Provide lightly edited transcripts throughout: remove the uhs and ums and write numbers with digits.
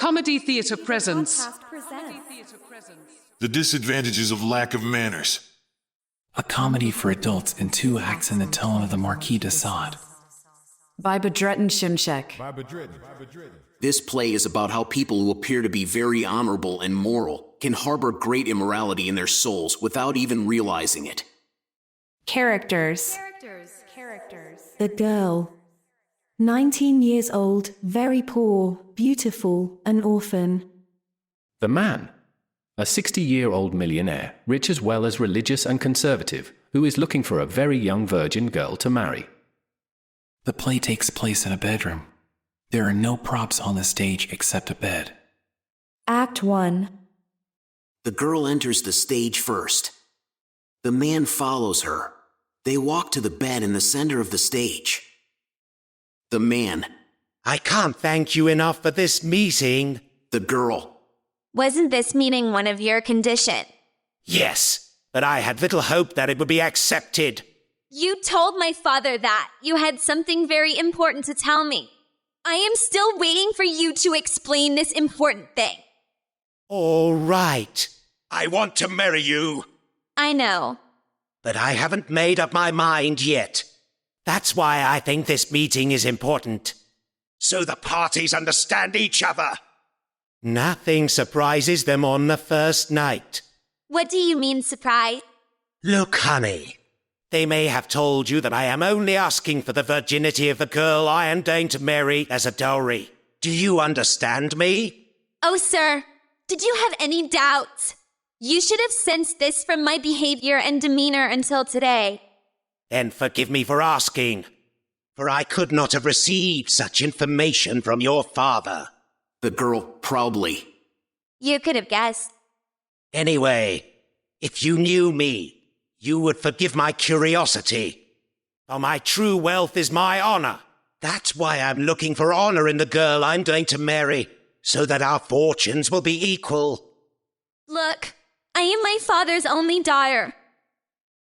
Comedy Theatre presents The Disadvantages of Lack of Manners. A comedy for adults in 2 acts in the tone of the Marquis de Sade. by Bedrettin Simsek. This play is about how people who appear to be very honorable and moral can harbor great immorality in their souls without even realizing it. Characters. The girl. 19 years old, very poor, beautiful, an orphan. The man. A 60-year-old millionaire, rich as well as religious and conservative, who is looking for a very young virgin girl to marry. The play takes place in a bedroom. There are no props on the stage except a bed. Act 1. The girl enters the stage first. The man follows her. They walk to the bed in the center of the stage. The man. I can't thank you enough for this meeting. The girl. Wasn't this meeting one of your conditions? Yes, but I had little hope that it would be accepted. You told my father that you had something very important to tell me. I am still waiting for you to explain this important thing. All right. I want to marry you. I know. But I haven't made up my mind yet. That's why I think this meeting is important. So the parties understand each other. Nothing surprises them on the first night. What do you mean, surprise? Look, honey. They may have told you that I am only asking for the virginity of the girl I am going to marry as a dowry. Do you understand me? Oh, sir, did you have any doubts? You should have sensed this from my behavior and demeanor until today. Then forgive me for asking, for I could not have received such information from your father. The girl proudly. You could have guessed. Anyway, if you knew me, you would forgive my curiosity. For my true wealth is my honor. That's why I'm looking for honor in the girl I'm going to marry, so that our fortunes will be equal. Look, I am my father's only daughter.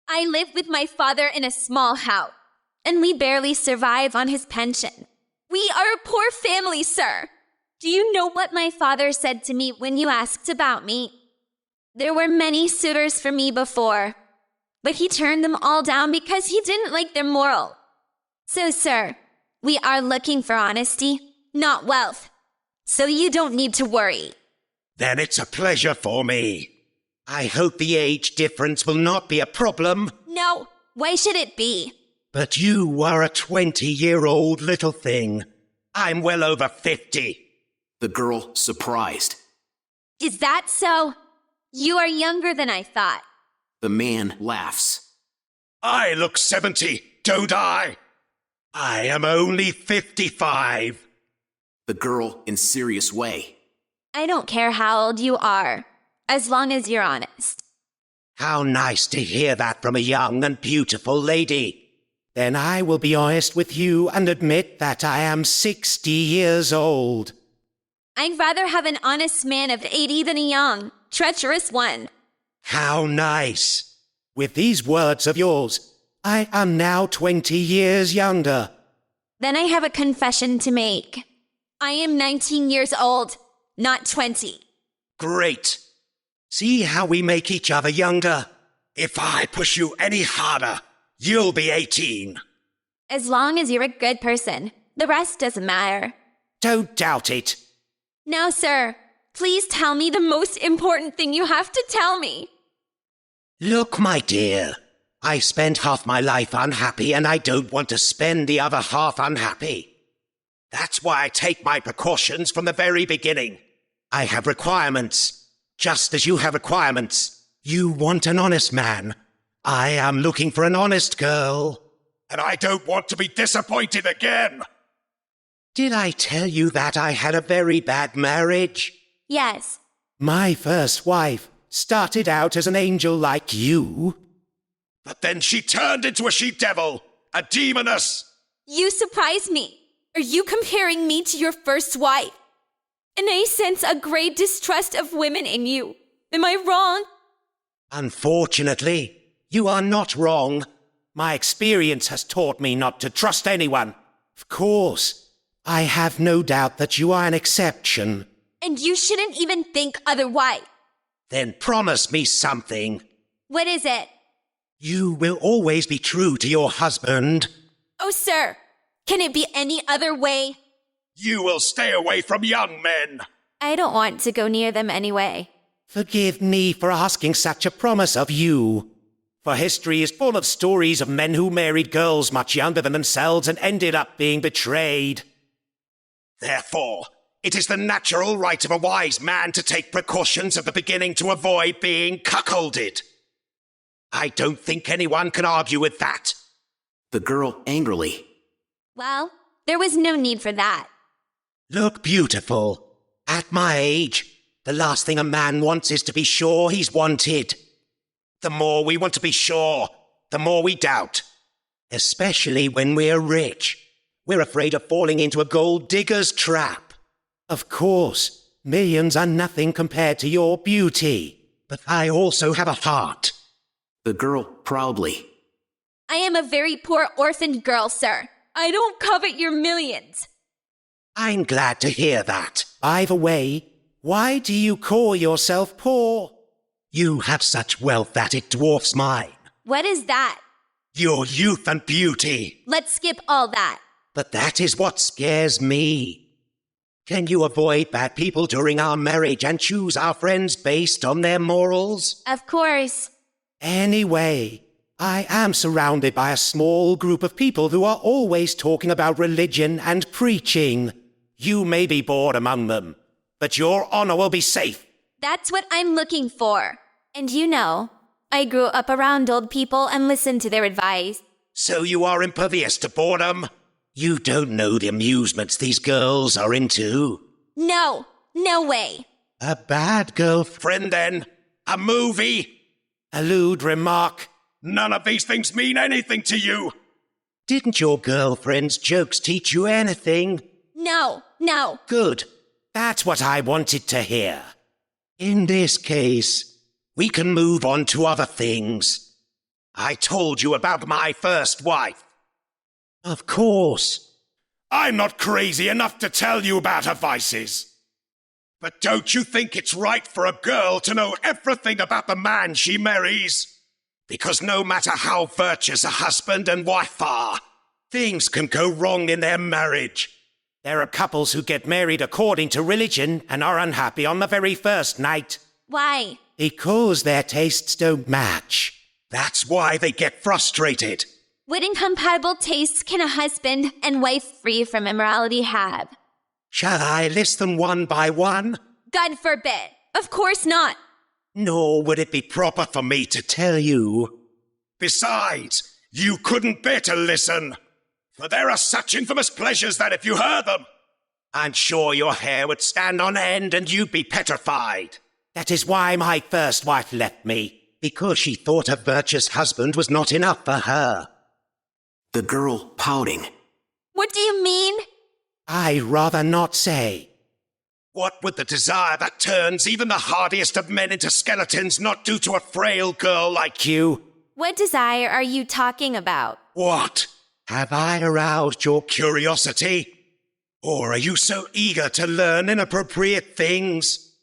I live with my father in a small house, and we barely survive on his pension. We are a poor family, sir. Do you know what my father said to me when you asked about me? There were many suitors for me before, but he turned them all down because he didn't like their moral. So, sir, we are looking for honesty, not wealth. So you don't need to worry. Then it's a pleasure for me. I hope the age difference will not be a problem. No, why should it be? But you are a 20-year-old little thing. I'm well over 50. The girl surprised. Is that so? You are younger than I thought. The man laughs. I look 70, don't I? I am only 55. The girl in serious way. I don't care how old you are, as long as you're honest. How nice to hear that from a young and beautiful lady. Then I will be honest with you and admit that I am 60 years old. I'd rather have an honest man of 80 than a young, treacherous one. How nice. With these words of yours, I am now 20 years younger. Then I have a confession to make. I am 19 years old, not 20. Great. See how we make each other younger? If I push you any harder, you'll be 18. As long as you're a good person, the rest doesn't matter. Don't doubt it. Now, sir, please tell me the most important thing you have to tell me. Look, my dear, I spent half my life unhappy and I don't want to spend the other half unhappy. That's why I take my precautions from the very beginning. I have requirements, just as you have requirements. You want an honest man. I am looking for an honest girl. And I don't want to be disappointed again. Did I tell you that I had a very bad marriage? Yes. My first wife started out as an angel like you. But then she turned into a she-devil, a demoness. You surprise me. Are you comparing me to your first wife? And I sense a great distrust of women in you. Am I wrong? Unfortunately, you are not wrong. My experience has taught me not to trust anyone. Of course, I have no doubt that you are an exception. And you shouldn't even think otherwise. Then promise me something. What is it? You will always be true to your husband. Oh, sir, can it be any other way? You will stay away from young men. I don't want to go near them anyway. Forgive me for asking such a promise of you. For history is full of stories of men who married girls much younger than themselves and ended up being betrayed. Therefore, it is the natural right of a wise man to take precautions at the beginning to avoid being cuckolded. I don't think anyone can argue with that. The girl angrily. Well, there was no need for that. Look beautiful. At my age, the last thing a man wants is to be sure he's wanted. The more we want to be sure, the more we doubt. Especially when we're rich. We're afraid of falling into a gold digger's trap. Of course, millions are nothing compared to your beauty. But I also have a heart. The girl proudly. I am a very poor orphaned girl, sir. I don't covet your millions. I'm glad to hear that. By the way, why do you call yourself poor? You have such wealth that it dwarfs mine. What is that? Your youth and beauty. Let's skip all that. But that is what scares me. Can you avoid bad people during our marriage and choose our friends based on their morals? Of course. Anyway, I am surrounded by a small group of people who are always talking about religion and preaching. You may be bored among them, but your honor will be safe. That's what I'm looking for. And you know, I grew up around old people and listened to their advice. So you are impervious to boredom? You don't know the amusements these girls are into. No, no way. A bad girlfriend, Then, a movie? a lewd remark. None of these things mean anything to you. Didn't your girlfriend's jokes teach you anything? No. Good. That's what I wanted to hear. In this case, we can move on to other things. I told you about my first wife. Of course. I'm not crazy enough to tell you about her vices. But don't you think it's right for a girl to know everything about the man she marries? Because no matter how virtuous a husband and wife are, things can go wrong in their marriage. There are couples who get married according to religion and are unhappy on the very first night. Why? Because their tastes don't match. That's why they get frustrated. What incompatible tastes can a husband and wife free from immorality have? Shall I list them one by one? God forbid. Of course not. Nor would it be proper for me to tell you. Besides, you couldn't bear to listen. For there are such infamous pleasures that if you heard them, I'm sure your hair would stand on end and you'd be petrified. That is why my first wife left me. Because she thought a virtuous husband was not enough for her. The girl pouting. What do you mean? I'd rather not say. What would the desire that turns even the hardiest of men into skeletons not do to a frail girl like you? What desire are you talking about? What? Have I aroused your Curiosity? Or are you so eager to learn inappropriate things?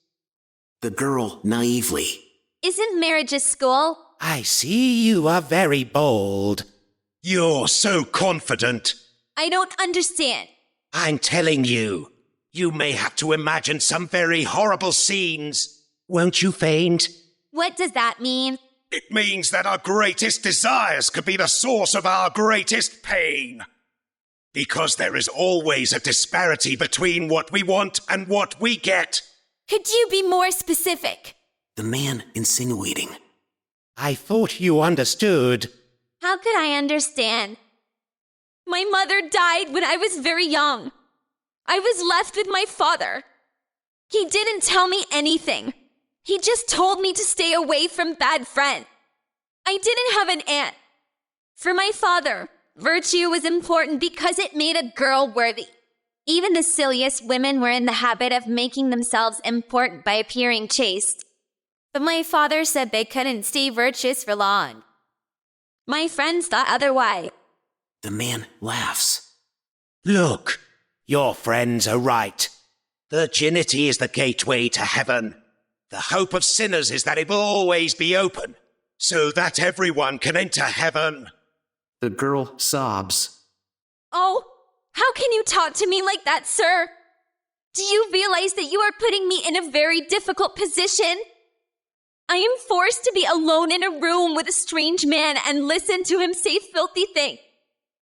The girl naively. Isn't marriage a school? I see you are very bold. You're so confident. I don't understand. I'm telling you, you may have to imagine some very horrible scenes. Won't you faint? What does that mean? It means that our greatest desires could be the source of our greatest pain. Because there is always a disparity between what we want and what we get. Could you be more specific? The man insinuating. I thought you understood. How could I understand? My mother died when I was very young. I was left with my father. He didn't tell me anything. He just told me to stay away from bad friends. I didn't have an aunt. For my father, virtue was important because it made a girl worthy. Even the silliest women were in the habit of making themselves important by appearing chaste. But my father said they couldn't stay virtuous for long. My friends thought otherwise. The man laughs. Look, your friends are right. Virginity is the gateway to heaven. The hope of sinners is that it will always be open, so that everyone can enter heaven. The girl sobs. Oh, how can you talk to me like that, sir? Do you realize that you are putting me in a very difficult position? I am forced to be alone in a room with a strange man and listen to him say filthy things.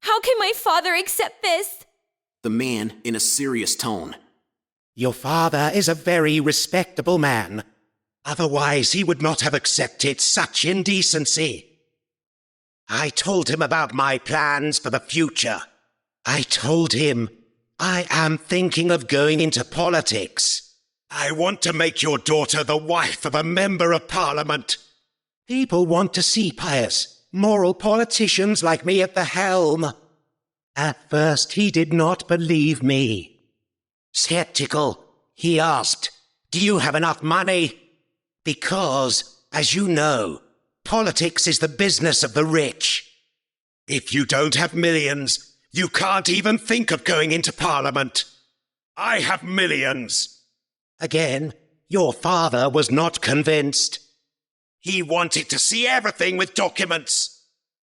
How can my father accept this? The man in a serious tone. Your father is a very respectable man. Otherwise, he would not have accepted such indecency. I told him about my plans for the future. I told him I am thinking of going into politics. I want to make your daughter the wife of a member of parliament. People want to see pious, moral politicians like me at the helm. At first, he did not believe me. Skeptical, he asked, "Do you have enough money?" Because, as you know, politics is the business of the rich. If you don't have millions, you can't even think of going into parliament. I have millions. Again, your father was not convinced. He wanted to see everything with documents.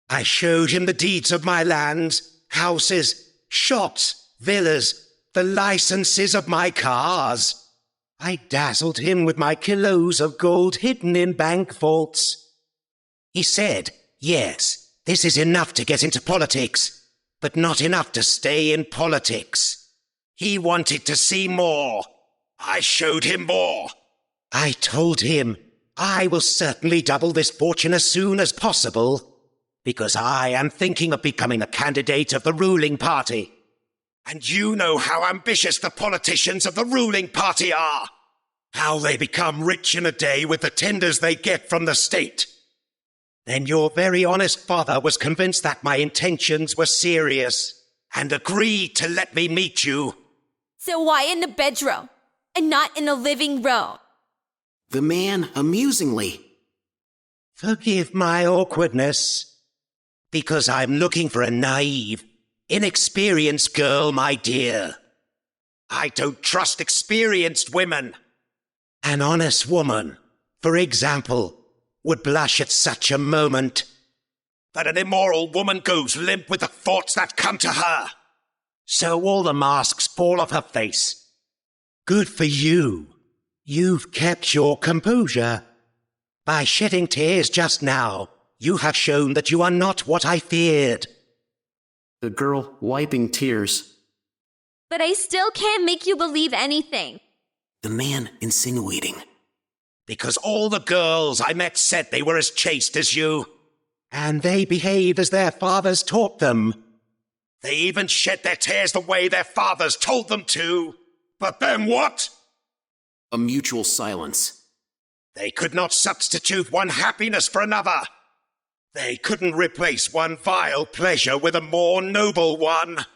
I showed him the deeds of my lands, houses, shops, villas, the licenses of my cars. I dazzled him with my kilos of gold hidden in bank vaults. He said, yes, this is enough to get into politics, but not enough to stay in politics. He wanted to see more. I showed him more. I told him I will certainly double this fortune as soon as possible, because I am thinking of becoming a candidate of the ruling party. And you know how ambitious the politicians of the ruling party are. How they become rich in a day with the tenders they get from the state. Then your very honest father was convinced that my intentions were serious, and agreed to let me meet you. So why in the bedroom, and not in the living room? The man amusingly. Forgive my awkwardness, because I'm looking for a naive, inexperienced girl, my dear. I don't trust experienced women. An honest woman, for example, would blush at such a moment. But an immoral woman goes limp with the thoughts that come to her. So all the masks fall off her face. Good for you. You've kept your composure. By shedding tears just now, you have shown that you are not what I feared. The girl wiping tears. But I still can't make you believe anything. The man insinuating. Because all the girls I met said they were as chaste as you. And they behaved as their fathers taught them. They even shed their tears the way their fathers told them to. But then what? A mutual silence. They could not substitute one happiness for another. They couldn't replace one vile pleasure with a more noble one.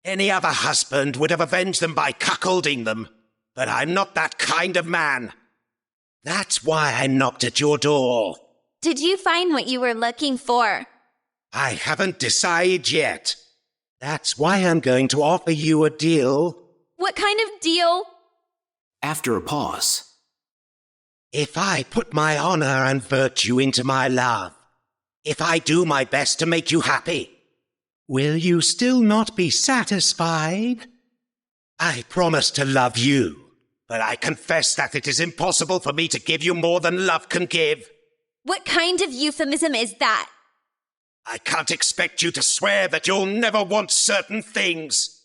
Any other husband would have avenged them by cuckolding them. But I'm not that kind of man. That's why I knocked at your door. Did you find what you were looking for? I haven't decided yet. That's why I'm going to offer you a deal. What kind of deal? After a pause. If I put my honor and virtue into my love, if I do my best to make you happy, will you still not be satisfied? I promise to love you, but I confess that it is impossible for me to give you more than love can give. What kind of euphemism is that? I can't expect you to swear that you'll never want certain things.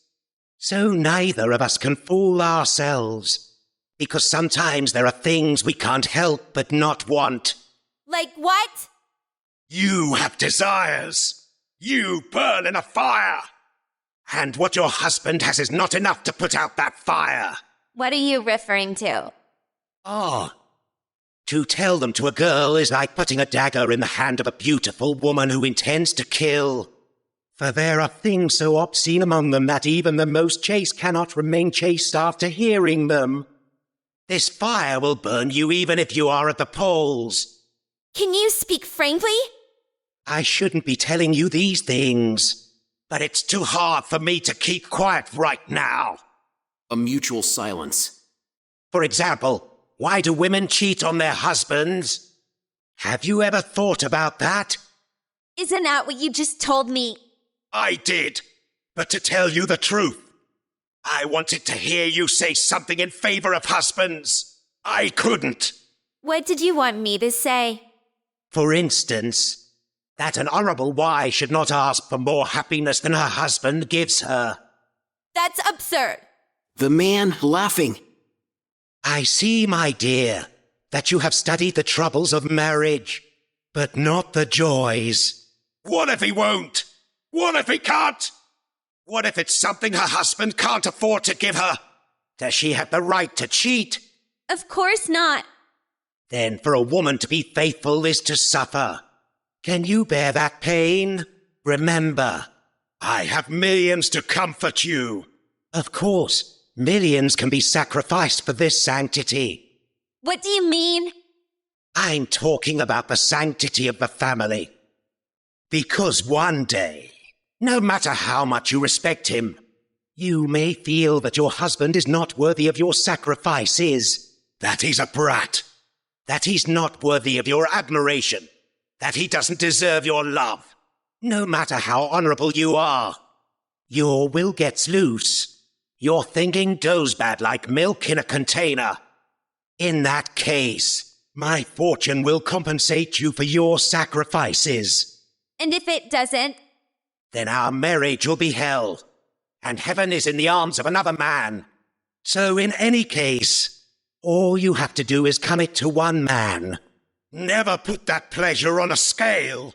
So neither of us can fool ourselves, because sometimes there are things we can't help but not want. Like what? You have desires. You burn in a fire. And what your husband has is not enough to put out that fire. What are you referring to? Oh, to tell them to a girl is like putting a dagger in the hand of a beautiful woman who intends to kill. For there are things so obscene among them that even the most chaste cannot remain chaste after hearing them. This fire will burn you even if you are at the poles. Can you speak frankly? I shouldn't be telling you these things, but it's too hard for me to keep quiet right now. A mutual silence. For example, why do women cheat on their husbands? Have you ever thought about that? Isn't that what you just told me? I did. But to tell you the truth, I wanted to hear you say something in favor of husbands. I couldn't. What did you want me to say? For instance, that an honorable wife should not ask for more happiness than her husband gives her. That's absurd. The man laughing. I see, my dear, that you have studied the troubles of marriage, but not the joys. What if he won't? What if he can't? What if it's something her husband can't afford to give her? Does she have the right to cheat? Of course not. Then for a woman to be faithful is to suffer. Can you bear that pain? Remember, I have millions to comfort you. of course, millions can be sacrificed for this sanctity. What do you mean? I'm talking about the sanctity of the family. Because one day, no matter how much you respect him, you may feel that your husband is not worthy of your sacrifices, That he's a brat. that he's not worthy of your admiration, That he doesn't deserve your love. no matter how honorable you are. Your will gets loose. Your thinking goes bad like milk in a container. In that case, my fortune will compensate you for your sacrifices. And if it doesn't? Then our marriage will be hell, and heaven is in the arms of another man. So in any case, all you have to do is commit to one man. Never put that pleasure on a scale.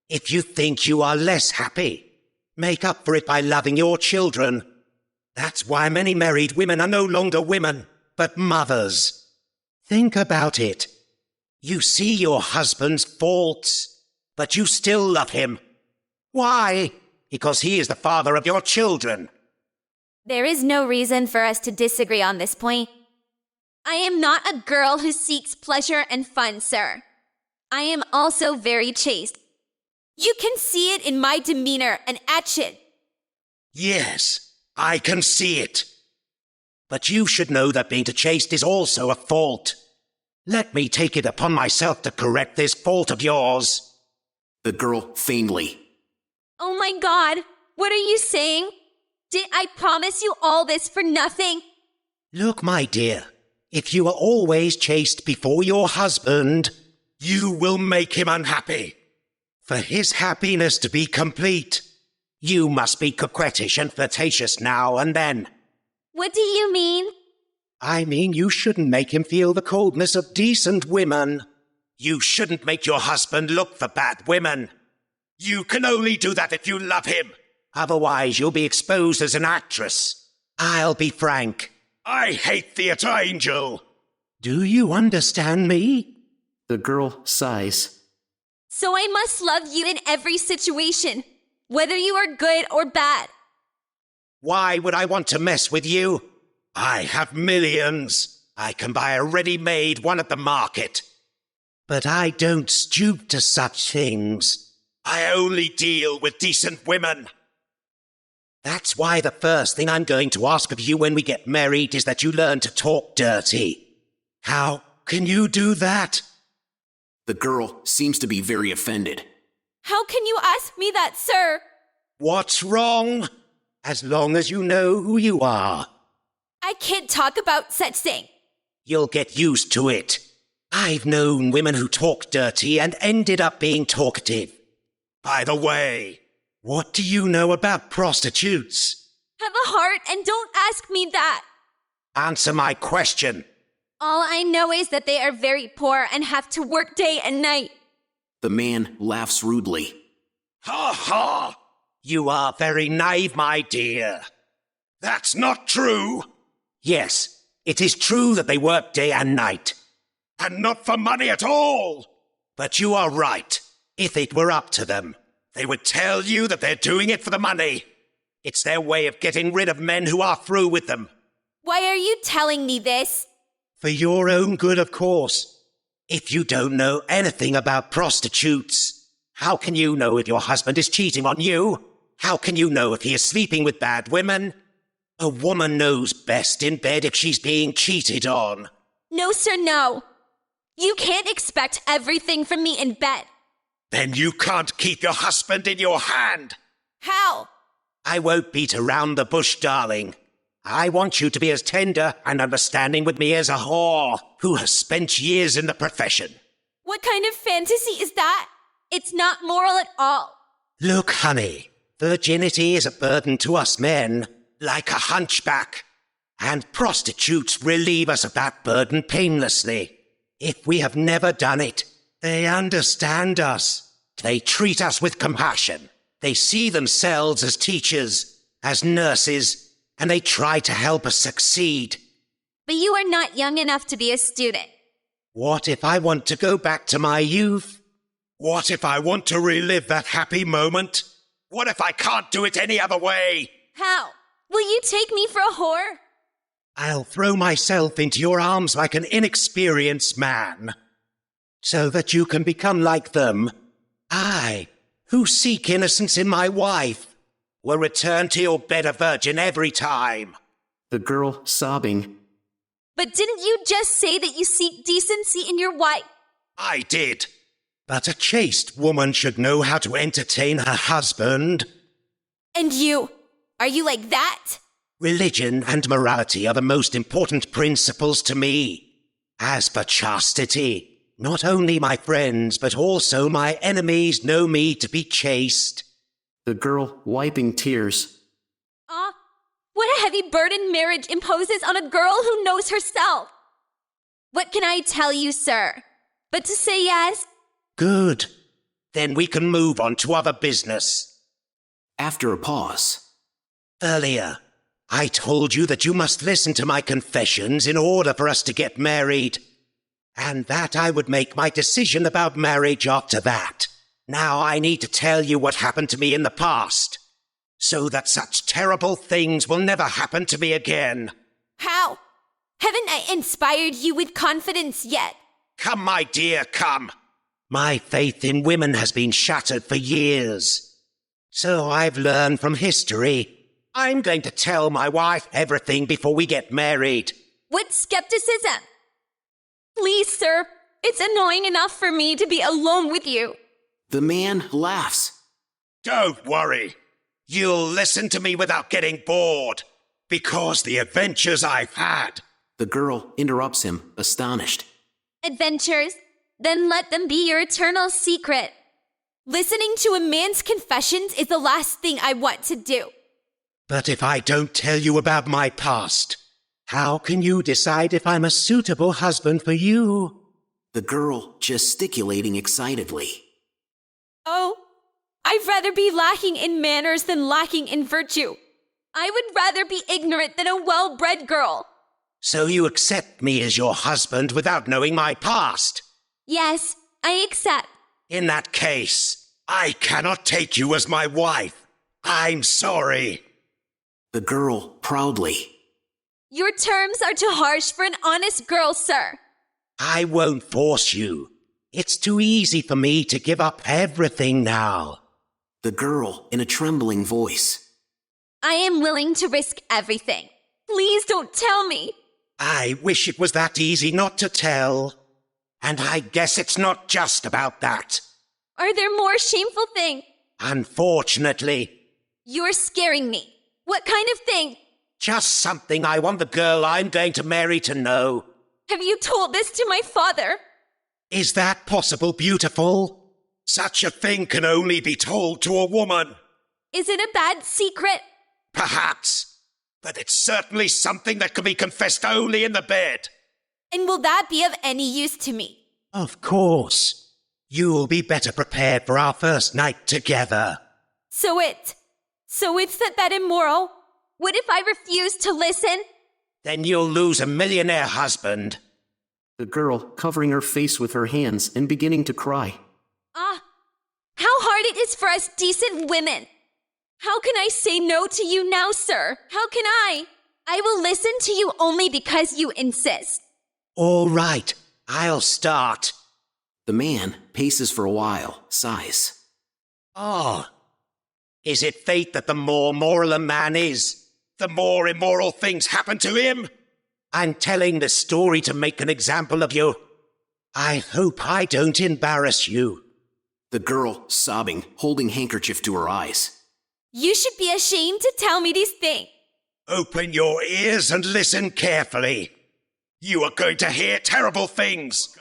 If you think you are less happy, make up for it by loving your children. That's why many married women are no longer women, but mothers. Think about it. You see your husband's faults, but you still love him. Why? Because he is the father of your children. There is no reason for us to disagree on this point. I am not a girl who seeks pleasure and fun, sir. I am also very chaste. You can see it in my demeanor and action. Yes, I can see it. But you should know that being chaste is also a fault. Let me take it upon myself to correct this fault of yours. The girl faintly. Oh my God, what are you saying? Did I promise you all this for nothing? Look, my dear, if you are always chaste before your husband, You will make him unhappy. for his happiness to be complete, you must be coquettish and flirtatious now and then. What do you mean? I mean, you shouldn't make him feel the coldness of decent women. You shouldn't make your husband look for bad women. You can only do that if you love him. Otherwise, you'll be exposed as an actress. I'll be frank. I hate Theatre Angel. Do you understand me? The girl sighs. So I must love you in every situation, whether you are good or bad. Why would I want to mess with you? I have millions. I can buy a ready-made one at the market. But I don't stoop to such things. I only deal with decent women. That's why the first thing I'm going to ask of you when we get married is that you learn to talk dirty. How can you do that? The girl seems to be very offended. How can you ask me that, sir? What's wrong? As long as you know who you are, I can't talk about such thing. you'll get used to it. I've known women who talk dirty and ended up being talkative. By the way, What do you know about prostitutes? Have a heart and don't ask me that. Answer my question. All I know is that they are very poor and have to work day and night. The man laughs rudely. ha ha, You are very naive, my dear. that's not true. Yes, it is true that they work day and night. And not for money at all. But you are right. If it were up to them, They would tell you that they're doing it for the money. it's their way of getting rid of men who are through with them. Why are you telling me this? For your own good, of course. If you don't know anything about prostitutes, how can you know if your husband is cheating on you? How can you know if he is sleeping with bad women? A woman knows best in bed if she's being cheated on. No, sir, no. You can't expect everything from me in bed. Then you can't keep your husband in your hand. How? I won't beat around the bush, darling. I want you to be as tender and understanding with me as a whore who has spent years in the profession. What kind of fantasy is that? It's not moral at all. Look, honey, virginity is a burden to us men, like a hunchback. And prostitutes relieve us of that burden painlessly. If we have never done it, they understand us. They treat us with compassion. They see themselves as teachers, as nurses, and they try to help us succeed. But you are not young enough to be a student. What if I want to go back to my youth? What if I want to relive that happy moment? What if I can't do it any other way? How? Will you take me for a whore? I'll throw myself into your arms like an inexperienced man, so that you can become like them. I, who seek innocence in my wife, will return to your bed a virgin every time. The girl, sobbing. But didn't you just say that you seek decency in your wife? I did. But a chaste woman should know how to entertain her husband. And you? Are you like that? Religion and morality are the most important principles to me. As for chastity, not only my friends, but also my enemies know me to be chaste. The girl, wiping tears. What a heavy burden marriage imposes on a girl who knows herself. What can I tell you, sir? But to say yes? Good. Then we can move on to other business. After a pause. Earlier, I told you that you must listen to my confessions in order for us to get married, and that I would make my decision about marriage after that. Now I need to tell you what happened to me in the past, so that such terrible things will never happen to me again. How? Haven't I inspired you with confidence yet? Come, my dear, come. My faith in women has been shattered for years, so I've learned from history. I'm going to tell my wife everything before we get married. What skepticism? Please, sir, it's annoying enough for me to be alone with you. The man laughs. Don't worry. You'll listen to me without getting bored, because the adventures I've had. The girl interrupts him, astonished. Adventures? Then let them be your eternal secret. Listening to a man's confessions is the last thing I want to do. But if I don't tell you about my past, how can you decide if I'm a suitable husband for you? The girl gesticulating excitedly. Oh, I'd rather be lacking in manners than lacking in virtue. I would rather be ignorant than a well-bred girl. So you accept me as your husband without knowing my past? Yes, I accept. In that case, I cannot take you as my wife. I'm sorry. The girl proudly. Your terms are too harsh for an honest girl, sir. I won't force you. It's too easy for me to give up everything now. The girl in a trembling voice. I am willing to risk everything. Please don't tell me. I wish it was that easy not to tell. And I guess it's not just about that. Are there more shameful things? Unfortunately. You're scaring me. What kind of thing? Just something I want the girl I'm going to marry to know. Have you told this to my father? Is that possible, beautiful? Such a thing can only be told to a woman. Is it a bad secret? Perhaps. But it's certainly something that can be confessed only in the bed. And will that be of any use to me? Of course. You'll be better prepared for our first night together. So it's that immoral? What if I refuse to listen? Then you'll lose a millionaire husband. The girl covering her face with her hands and beginning to cry. How hard it is for us decent women. How can I say no to you now, sir? How can I? I will listen to you only because you insist. All right, I'll start. The man paces for a while, sighs. Oh, is it fate that the more moral a man is, the more immoral things happen to him. I'm telling the story to make an example of you. I hope I don't embarrass you. The girl, sobbing, holding handkerchief to her eyes. You should be ashamed to tell me these things. Open your ears and listen carefully. You are going to hear terrible things.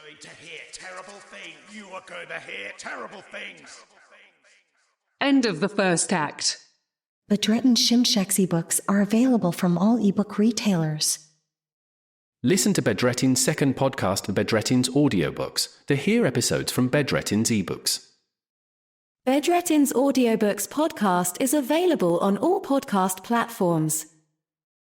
You are going to hear terrible things. End of the first act. Bedrettin Simsek's eBooks are available from all ebook retailers. Listen to Bedrettin's second podcast, The Bedrettin's Audiobooks, to hear episodes from Bedrettin's eBooks. Bedrettin's Audiobooks podcast is available on all podcast platforms.